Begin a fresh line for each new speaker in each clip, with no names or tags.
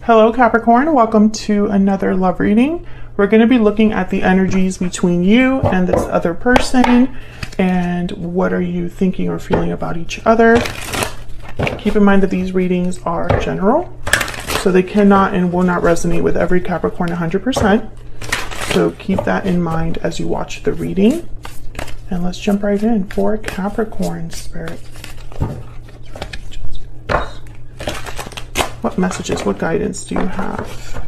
Hello Capricorn, welcome to another love reading. We're going to be looking at the energies between you and this other person and what are you thinking or feeling about each other. Keep in mind that these readings are general, so they cannot and will not resonate with every Capricorn 100%. So keep that in mind as you watch the reading. And let's jump right in for Capricorn spirit. What messages, what guidance do you have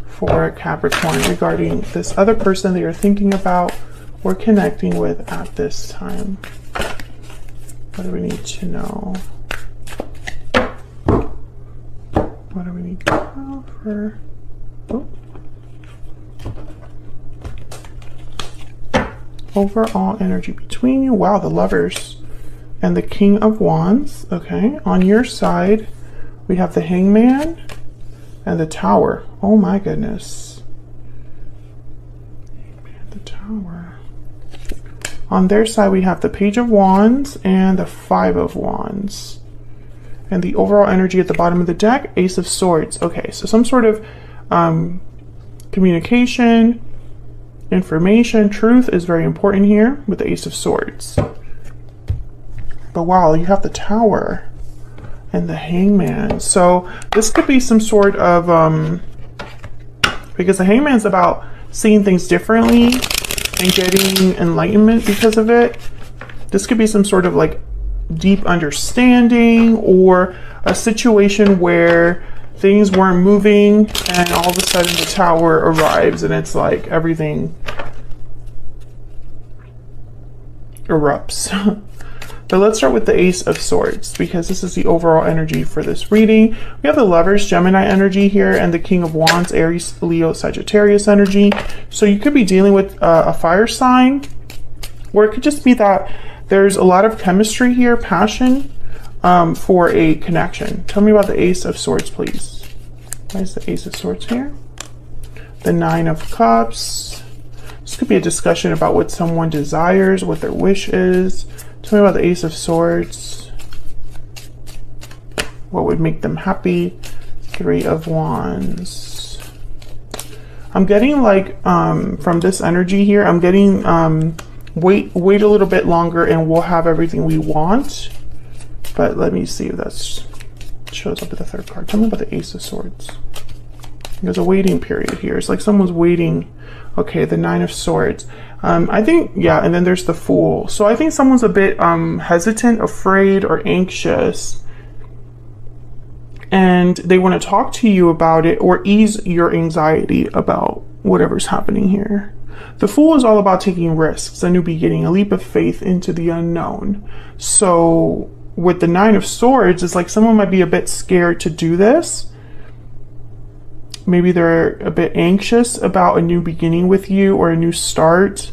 for Capricorn regarding this other person that you're thinking about or connecting with at this time? What do we need to know? What do we need to know for... Oh. Overall energy between you. Wow, the Lovers and the King of Wands. Okay, on your side, we have the Hangman and the Tower. Oh my goodness. Hangman, the Tower. On their side, we have the Page of Wands and the Five of Wands. And the overall energy at the bottom of the deck, Ace of Swords. Okay, so some sort of communication, information, truth is very important here with the Ace of Swords. But wow, you have the Tower and the Hangman. So this could be some sort of, because the Hangman's about seeing things differently and getting enlightenment because of it. This could be some sort of like deep understanding or a situation where things weren't moving and all of a sudden the Tower arrives and it's like everything erupts. But let's start with the Ace of Swords because this is the overall energy for this reading. We have the Lovers, Gemini energy here, and the King of Wands, Aries, Leo, Sagittarius energy. So you could be dealing with a fire sign, or it could just be that there's a lot of chemistry here, passion, for a connection. Tell me about the Ace of Swords, please. Why is the Ace of Swords here? The Nine of Cups. This could be a discussion about what someone desires, what their wish is. Tell me about the Ace of Swords. What would make them happy? Three of Wands. I'm getting like, from this energy here, I'm getting, wait a little bit longer and we'll have everything we want. But let me see if that shows up at the third card. Tell me about the Ace of Swords. There's a waiting period here. It's like someone's waiting. Okay, the Nine of Swords. I think, yeah, and then there's the Fool. So I think someone's a bit hesitant, afraid, or anxious. And they want to talk to you about it or ease your anxiety about whatever's happening here. The Fool is all about taking risks, a new beginning, a leap of faith into the unknown. So with the Nine of Swords, it's like someone might be a bit scared to do this. Maybe they're a bit anxious about a new beginning with you or a new start.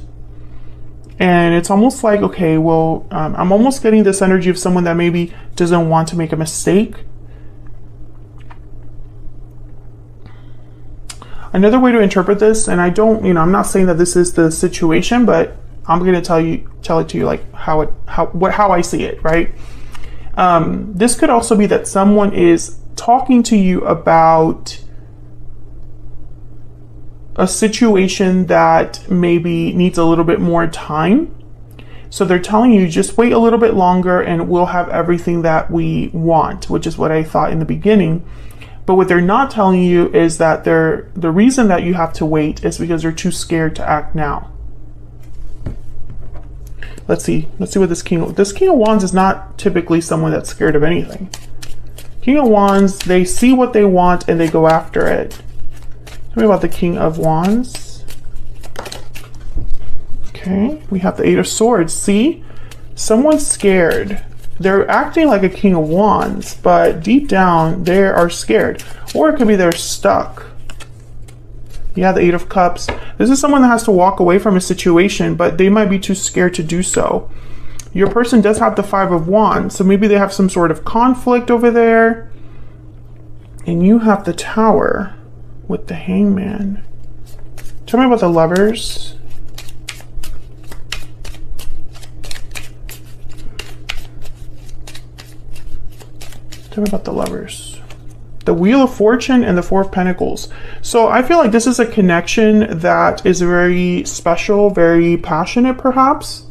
And it's almost like, okay, well, I'm almost getting this energy of someone that maybe doesn't want to make a mistake. Another way to interpret this, and I don't, I'm not saying that this is the situation, but I'm going to tell it to you like how I see it, right? This could also be that someone is talking to you about a situation that maybe needs a little bit more time. So they're telling you just wait a little bit longer and we'll have everything that we want, which is what I thought in the beginning. But what they're not telling you is that the reason that you have to wait is because they're too scared to act now. Let's see what this King of Wands is not typically someone that's scared of anything. King of Wands, they see what they want and they go after it. Tell me about the King of Wands. Okay, we have the Eight of Swords. See, someone's scared. They're acting like a King of Wands, but deep down they are scared. Or it could be they're stuck. Yeah, the Eight of Cups. This is someone that has to walk away from a situation, but they might be too scared to do so. Your person does have the Five of Wands, so maybe they have some sort of conflict over there. And you have the Tower with the Hangman. Tell me about the Lovers. Tell me about the Lovers. The Wheel of Fortune and the Four of Pentacles. So I feel like this is a connection that is very special, very passionate perhaps.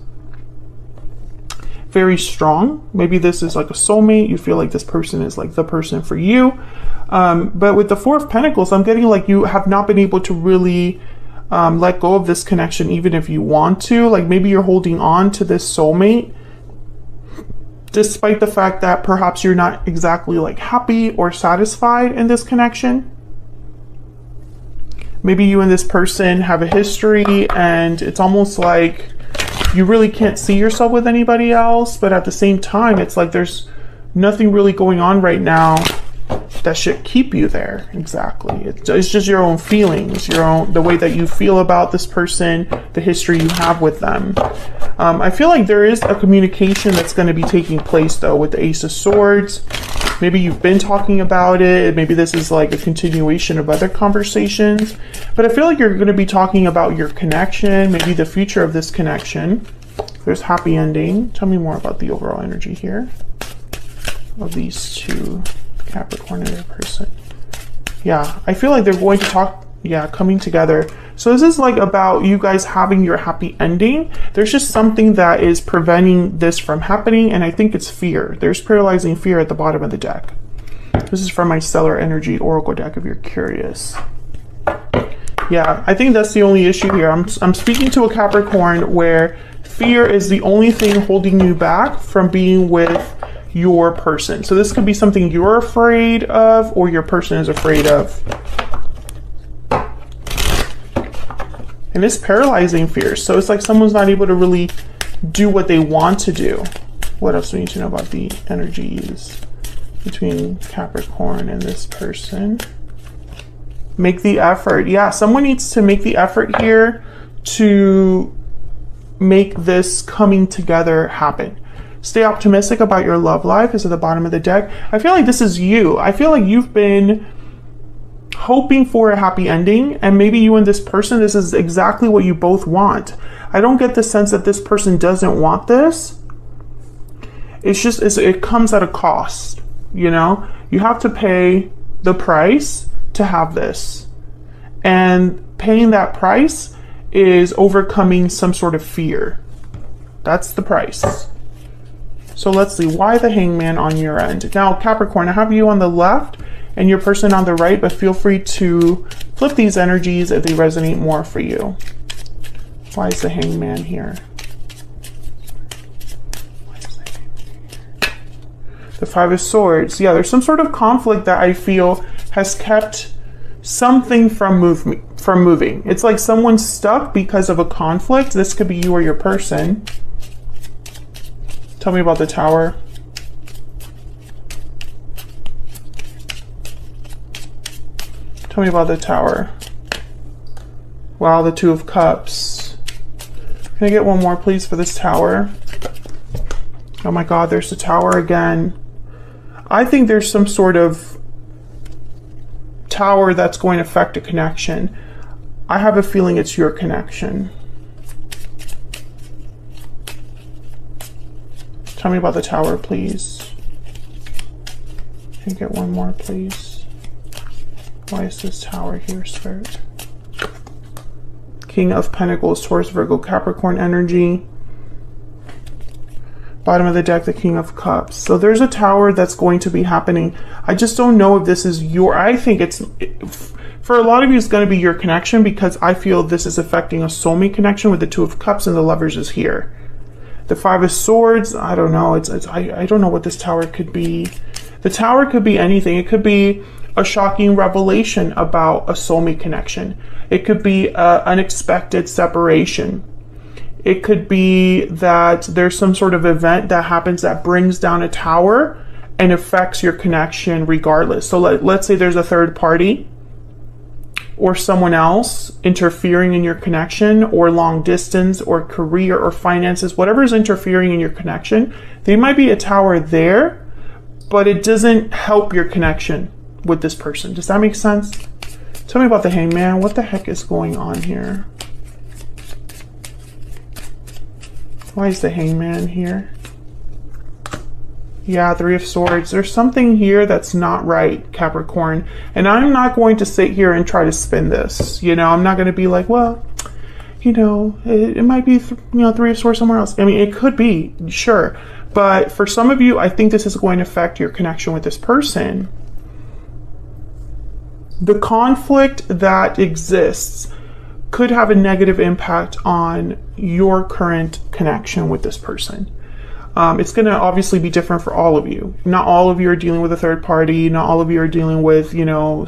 Very strong. Maybe this is like a soulmate. You feel like this person is like the person for you. But with the Four of Pentacles, I'm getting like you have not been able to really let go of this connection even if you want to. Like maybe you're holding on to this soulmate despite the fact that perhaps you're not exactly like happy or satisfied in this connection. Maybe you and this person have a history and it's almost like you really can't see yourself with anybody else, but at the same time, it's like there's nothing really going on right now that should keep you there. Exactly. It's just your own feelings, the way that you feel about this person, the history you have with them. I feel like there is a communication that's going to be taking place though with the Ace of Swords. Maybe you've been talking about it. Maybe this is like a continuation of other conversations, but I feel like you're going to be talking about your connection, maybe the future of this connection. There's happy ending. Tell me more about the overall energy here of these two, Capricorn and their person. Yeah, I feel like they're going to talk, coming together. So this is like about you guys having your happy ending. There's just something that is preventing this from happening, and I think it's fear. There's paralyzing fear at the bottom of the deck. This is from my Stellar Energy Oracle deck if you're curious. Yeah, I think that's the only issue here. I'm speaking to a Capricorn where fear is the only thing holding you back from being with your person. So this could be something you're afraid of or your person is afraid of. And it's paralyzing fear. So it's like someone's not able to really do what they want to do. What else do we need to know about the energies between Capricorn and this person? Make the effort. Yeah, someone needs to make the effort here to make this coming together happen. Stay optimistic about your love life is at the bottom of the deck. I feel like this is you. I feel like you've been hoping for a happy ending, and maybe you and this person, this is exactly what you both want. I don't get the sense that this person doesn't want this. It's just, it comes at a cost, you know? You have to pay the price to have this. And paying that price is overcoming some sort of fear. That's the price. So let's see, why the Hangman on your end? Now, Capricorn, I have you on the left and your person on the right, but feel free to flip these energies if they resonate more for you. Why is the Hangman here? The Five of Swords. Yeah, there's some sort of conflict that I feel has kept something from moving. It's like someone's stuck because of a conflict. This could be you or your person. Tell me about the Tower. Tell me about the Tower. Wow, the Two of Cups. Can I get one more, please, for this Tower? Oh my God, there's the Tower again. I think there's some sort of Tower that's going to affect a connection. I have a feeling it's your connection. Tell me about the Tower, please. Can I get one more, please? Why is this Tower here, Spirit? King of Pentacles, Taurus, Virgo, Capricorn energy. Bottom of the deck, the King of Cups. So there's a Tower that's going to be happening. I just don't know if this is your... I think it's... For a lot of you, it's going to be your connection because I feel this is affecting a soulmate connection with the Two of Cups and the Lovers is here. The Five of Swords, I don't know. I don't know what this Tower could be. The Tower could be anything. It could be a shocking revelation about a soulmate connection. It could be an unexpected separation. It could be that there's some sort of event that happens that brings down a tower and affects your connection regardless. So let's say there's a third party or someone else interfering in your connection, or long distance or career or finances, whatever is interfering in your connection. There might be a tower there, but it doesn't help your connection with this person. Does that make sense? Tell me about the Hangman. What the heck is going on here? Why is the Hangman here? Yeah, Three of Swords. There's something here that's not right, Capricorn. And I'm not going to sit here and try to spin this. You know, I'm not going to be like, well, you know, it might be, Three of Swords somewhere else. I mean, it could be, sure. But for some of you, I think this is going to affect your connection with this person. The conflict that exists could have a negative impact on your current connection with this person. It's going to obviously be different for all of you. Not all of you are dealing with a third party. Not all of you are dealing with,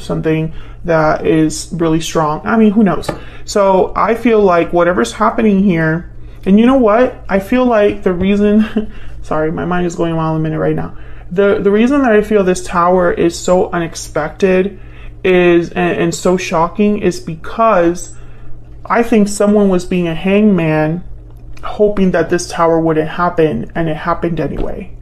something that is really strong. I mean, who knows? So I feel like whatever's happening here, and you know what? I feel like the reason, sorry, my mind is going wild in a minute right now. The reason that I feel this Tower is so unexpected and so shocking is because I think someone was being a hangman, hoping that this Tower wouldn't happen, and it happened anyway.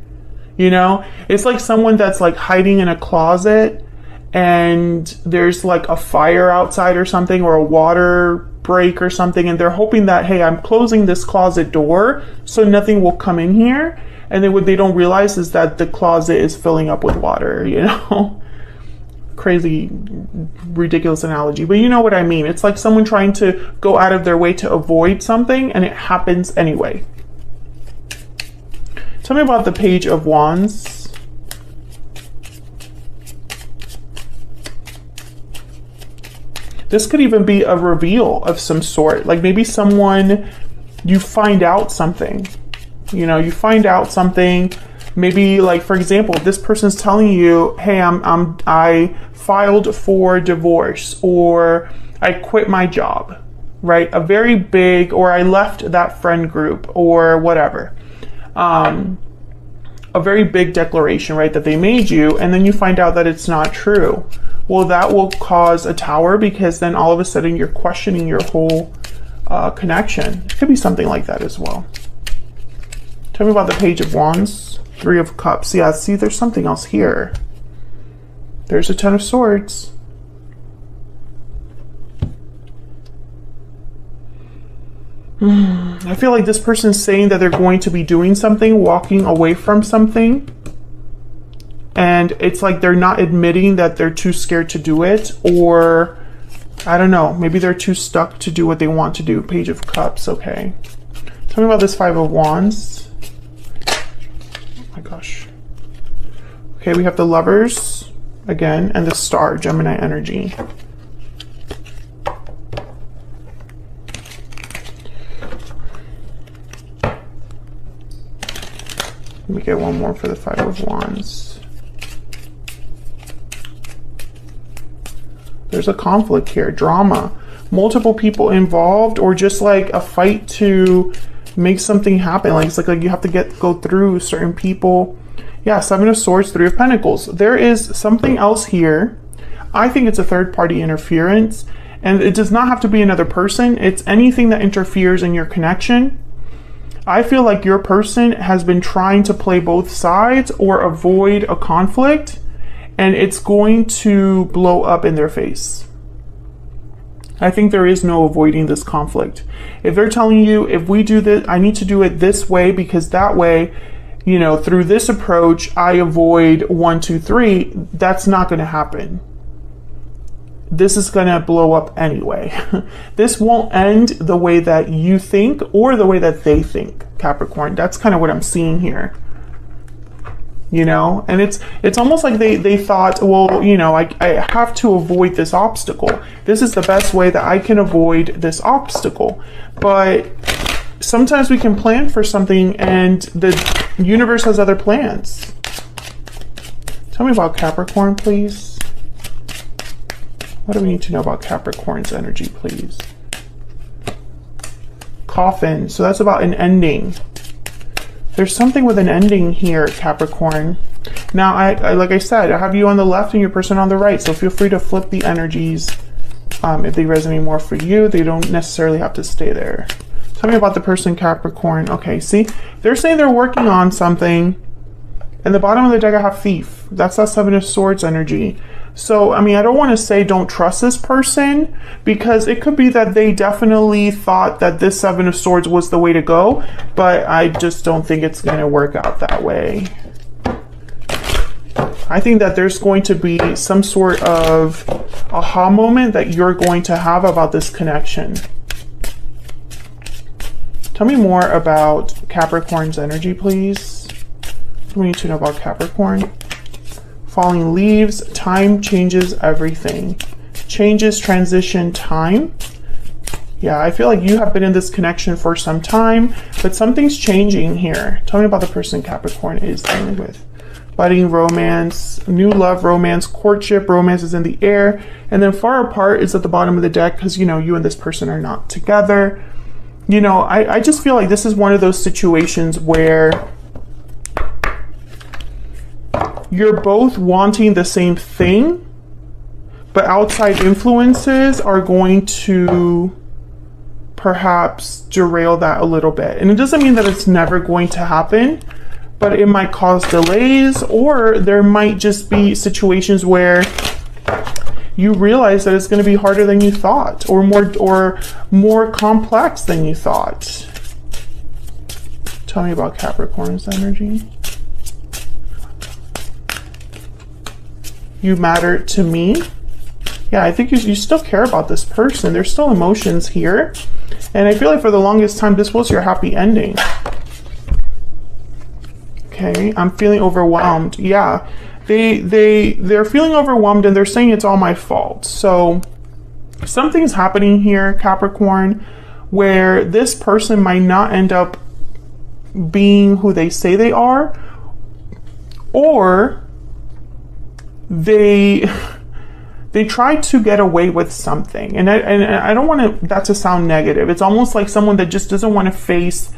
It's like someone that's like hiding in a closet and there's like a fire outside or something, or a water break or something, and they're hoping that, hey, I'm closing this closet door so nothing will come in here, and then what they don't realize is that the closet is filling up with water. Crazy, ridiculous analogy, but you know what I mean. It's like someone trying to go out of their way to avoid something, and it happens anyway. Tell me about the Page of Wands. This could even be a reveal of some sort. Like maybe someone, you find out something. You find out something. Maybe, like, for example, if this person's telling you, hey, I filed for divorce, or I quit my job, right? A very big, or I left that friend group, or whatever. A very big declaration, right, that they made you, and then you find out that it's not true. Well, that will cause a Tower, because then all of a sudden you're questioning your whole connection. It could be something like that as well. Tell me about the Page of Wands. Three of Cups. Yeah, see, there's something else here. There's a Ten of Swords. I feel like this person's saying that they're going to be doing something, walking away from something. And it's like they're not admitting that they're too scared to do it, or I don't know, maybe they're too stuck to do what they want to do. Page of Cups, okay. Tell me about this Five of Wands. My gosh. Okay, we have the Lovers again, and the Star, Gemini energy. Let me get one more for the Five of Wands. There's a conflict here, drama, multiple people involved, or just like a fight to make something happen. Like it's like you have to go through certain people. Yeah, Seven of Swords, Three of Pentacles. There is something else here. I think it's a third party interference, and it does not have to be another person. It's anything that interferes in your connection. I feel like your person has been trying to play both sides or avoid a conflict, and it's going to blow up in their face. I think there is no avoiding this conflict. If they're telling you, if we do this, I need to do it this way, because that way, through this approach, I avoid 1, 2, 3, that's not going to happen. This is going to blow up anyway. This won't end the way that you think or the way that they think, Capricorn. That's kind of what I'm seeing here. And it's almost like they thought, well, I have to avoid this obstacle. This is the best way that I can avoid this obstacle. But sometimes we can plan for something and the universe has other plans. Tell me about Capricorn, please. What do we need to know about Capricorn's energy, please? Coffin. So that's about an ending. There's something with an ending here, Capricorn. Now, I like I said, I have you on the left and your person on the right, so feel free to flip the energies if they resonate more for you. They don't necessarily have to stay there. Tell me about the person, Capricorn. Okay, see, they're saying they're working on something. And the bottom of the deck, I have Thief. That's that Seven of Swords energy. So, I mean, I don't want to say don't trust this person, because it could be that they definitely thought that this Seven of Swords was the way to go, but I just don't think it's going to work out that way. I think that there's going to be some sort of aha moment that you're going to have about this connection. Tell me more about Capricorn's energy, please. What do we need to know about Capricorn? Falling leaves, time changes everything. Changes, transition, time. Yeah, I feel like you have been in this connection for some time, but something's changing here. Tell me about the person Capricorn is dealing with. Budding romance, new love, romance, courtship, romance is in the air. And then far apart is at the bottom of the deck because, you know, you and this person are not together. You know, I just feel like this is one of those situations where you're both wanting the same thing, but outside influences are going to perhaps derail that a little bit. And it doesn't mean that it's never going to happen, but it might cause delays, or there might just be situations where you realize that it's going to be harder than you thought, or more complex than you thought. Tell me about Capricorn's energy. You matter to me. Yeah, I think you still care about this person. There's still emotions here. And I feel like for the longest time, this was your happy ending. Okay, I'm feeling overwhelmed. Yeah, they're feeling overwhelmed and they're saying it's all my fault. So something's happening here, Capricorn, where this person might not end up being who they say they are, or they tried to get away with something, and I don't want that to sound negative. It's almost like someone that just doesn't want to face,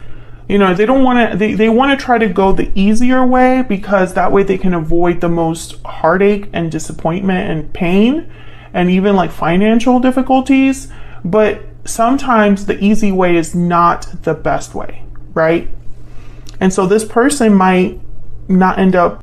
you know, they don't want to, they want to try to go the easier way because that way they can avoid the most heartache and disappointment and pain and even like financial difficulties. But sometimes the easy way is not the best way, right? And so this person might not end up